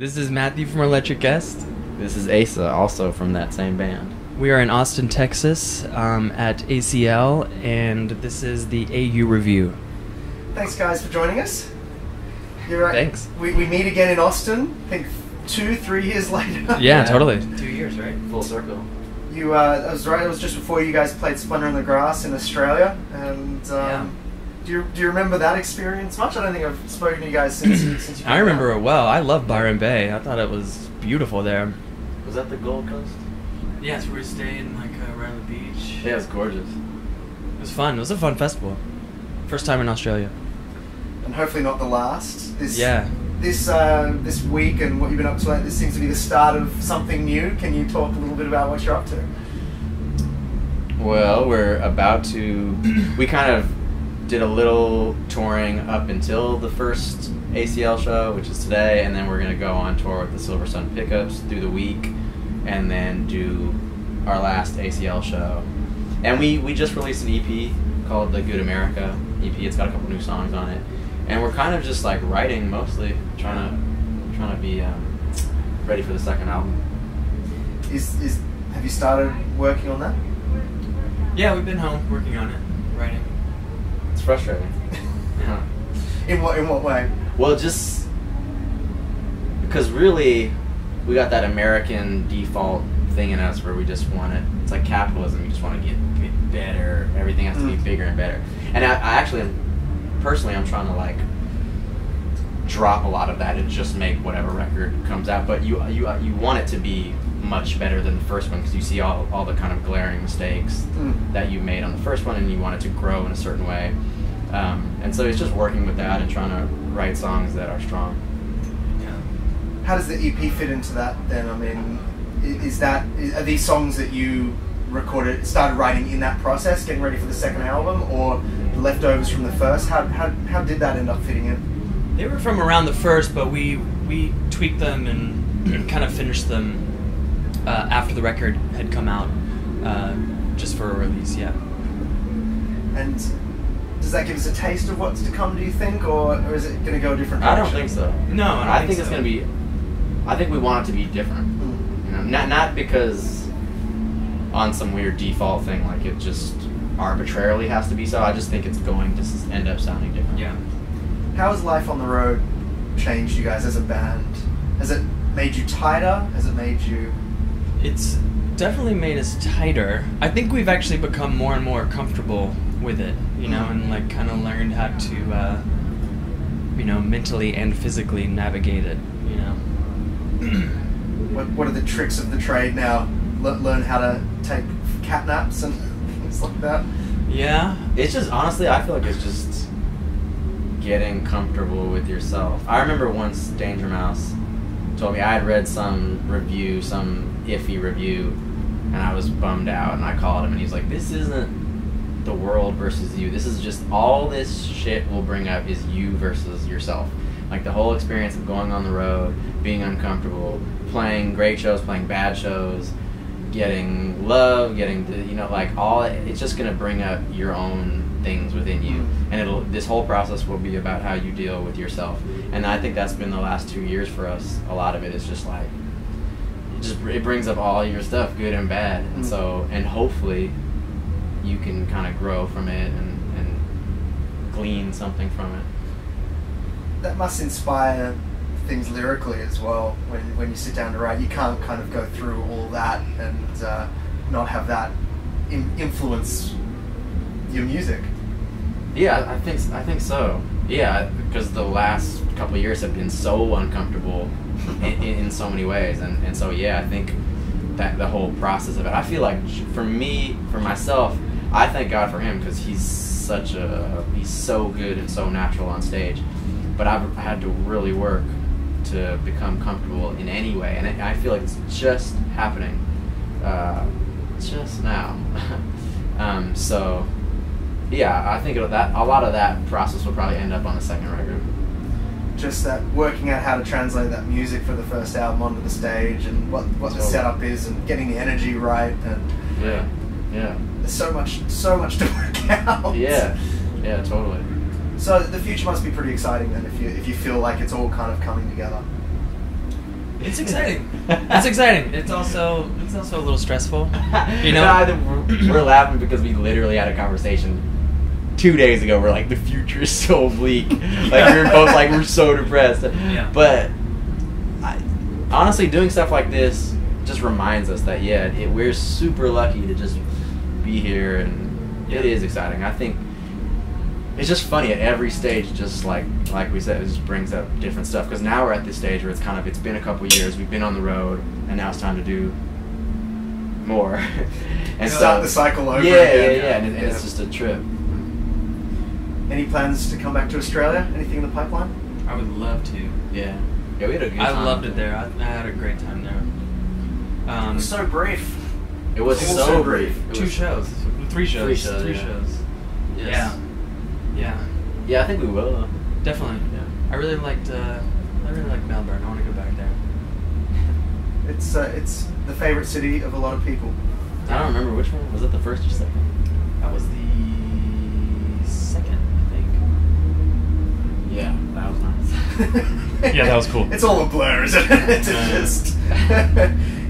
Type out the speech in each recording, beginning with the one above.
This is Matthew from Electric Guest. This is Asa, also from that same band. We are in Austin, Texas, at ACL, and this is the AU Review. Thanks, guys, for joining us. Thanks. We meet again in Austin, I think 2-3 years later. Yeah, totally. 2 years, right? Full circle. I was right, it was just before you guys played Splendor in the Grass in Australia, and do you remember that experience much? I don't think I've spoken to you guys since you I remember it well. I love Byron Bay. I thought it was beautiful there. Was that the Gold Coast? Yeah, it's where we stayed, like, around the beach. Yeah, it's gorgeous. It was fun. It was a fun festival. First time in Australia. And hopefully not the last. This week and what you've been up to, this seems to be the start of something new. Can you talk a little bit about what you're up to? Well, we're about to... we kind of did a little touring up until the first ACL show, which is today, and then we're going to go on tour with the Silver Sun Pickups through the week, and then do our last ACL show. And we just released an EP called The Good America EP. It's got a couple new songs on it. And we're kind of just like writing mostly, trying to be ready for the second album. Have you started working on that? Yeah, we've been home working on it, writing. It's frustrating. Yeah. In what way? Well, just because really we got that American default thing in us where we just want it. It's like capitalism. You just want to get better. Everything has to be bigger and better. And I actually, personally, I'm trying to like drop a lot of that and just make whatever record comes out. But you want it to be much better than the first one because you see all the kind of glaring mistakes that you made on the first one, and you want it to grow in a certain way. And so it's just working with that and trying to write songs that are strong. Yeah. How does the EP fit into that then? I mean, are these songs that you started writing in that process, getting ready for the second album, or the leftovers from the first? How did that end up fitting in? They were from around the first, but we tweaked them and kind of finished them after the record had come out, just for a release, yeah. And does that give us a taste of what's to come, do you think, or is it going to go a different direction? I don't think so. No, I think it's going to be... I think we want it to be different. You know, not because on some weird default thing, like it just arbitrarily has to be so. I just think it's going to end up sounding different. Yeah. How has life on the road changed you guys as a band? Has it made you tighter? Has it made you... It's definitely made us tighter. I think we've actually become more and more comfortable with it, you know, and like kind of learned how to, mentally and physically navigate it, you know. What are the tricks of the trade now? Learn how to take cat naps and things like that? Yeah. It's just, honestly, I feel like it's just getting comfortable with yourself. I remember once Danger Mouse told me, I had read some iffy review, and I was bummed out, and I called him, and he's like, this isn't the world versus you. This is just, all this shit will bring up is you versus yourself. Like the whole experience of going on the road, being uncomfortable, playing great shows, playing bad shows, getting love, it's just going to bring up your own things within you. And this whole process will be about how you deal with yourself. And I think that's been the last 2 years for us. A lot of it is just like, it brings up all your stuff, good and bad. And so, and hopefully you can kind of grow from it and glean something from it. That must inspire things lyrically as well. When you sit down to write, you can't kind of go through all that and not have that influence your music. Yeah, I think so. Yeah, because the last couple of years have been so uncomfortable in so many ways, and so yeah, I think that the whole process of it. I feel like for myself, I thank God for him because he's so good and so natural on stage. But I've had to really work to become comfortable in any way, and I feel like it's just happening just now. So yeah, I think a lot of that process will probably end up on the second record. Just that working out how to translate that music for the first album onto the stage, and what the setup is, and getting the energy right, and yeah. There's so much to work out. Yeah, totally. So the future must be pretty exciting then, if you feel like it's all kind of coming together. It's exciting. It's exciting. It's also a little stressful. You know, we're laughing because we literally had a conversation 2 days ago. We're like, the future is so bleak. Like, we were both like, we're so depressed. Yeah. But honestly, doing stuff like this just reminds us that we're super lucky to just be here, and it is exciting. I think it's just funny at every stage. Just like we said, it just brings up different stuff. Because now we're at this stage where it's been a couple years. We've been on the road, and now it's time to do more. And start the cycle over again. Yeah, and it's just a trip. Any plans to come back to Australia? Anything in the pipeline? I would love to. Yeah, we had a good time. I loved it there. I had a great time there. It was so brief. It was so brief. Three shows. Three shows. Yes. Yeah. Yeah, I think we will. Definitely. Yeah. I really liked Melbourne. I want to go back there. It's the favorite city of a lot of people. I don't remember which one. Was it the first or second? That was the second, I think. Yeah, that was nice. Yeah, that was cool. It's all a blur, isn't it? It's just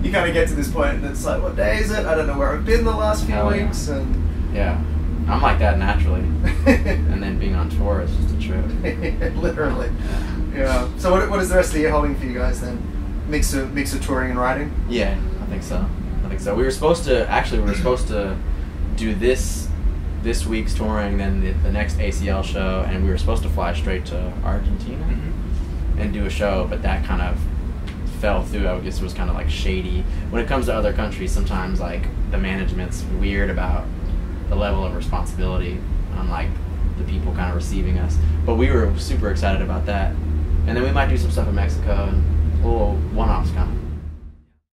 you kind of get to this point, and it's like, what day is it? I don't know where I've been the last few weeks, and yeah, I'm like that naturally. And then being on tour is just a trip. Literally. Yeah. So what is the rest of the year holding for you guys then? Mix of touring and writing? Yeah, I think so. We were supposed to do this week's touring, then the next ACL show, and we were supposed to fly straight to Argentina and do a show, but that kind of fell through. I guess it was kind of like shady. When it comes to other countries, sometimes like the management's weird about the level of responsibility on like the people kind of receiving us. But we were super excited about that, and then we might do some stuff in Mexico and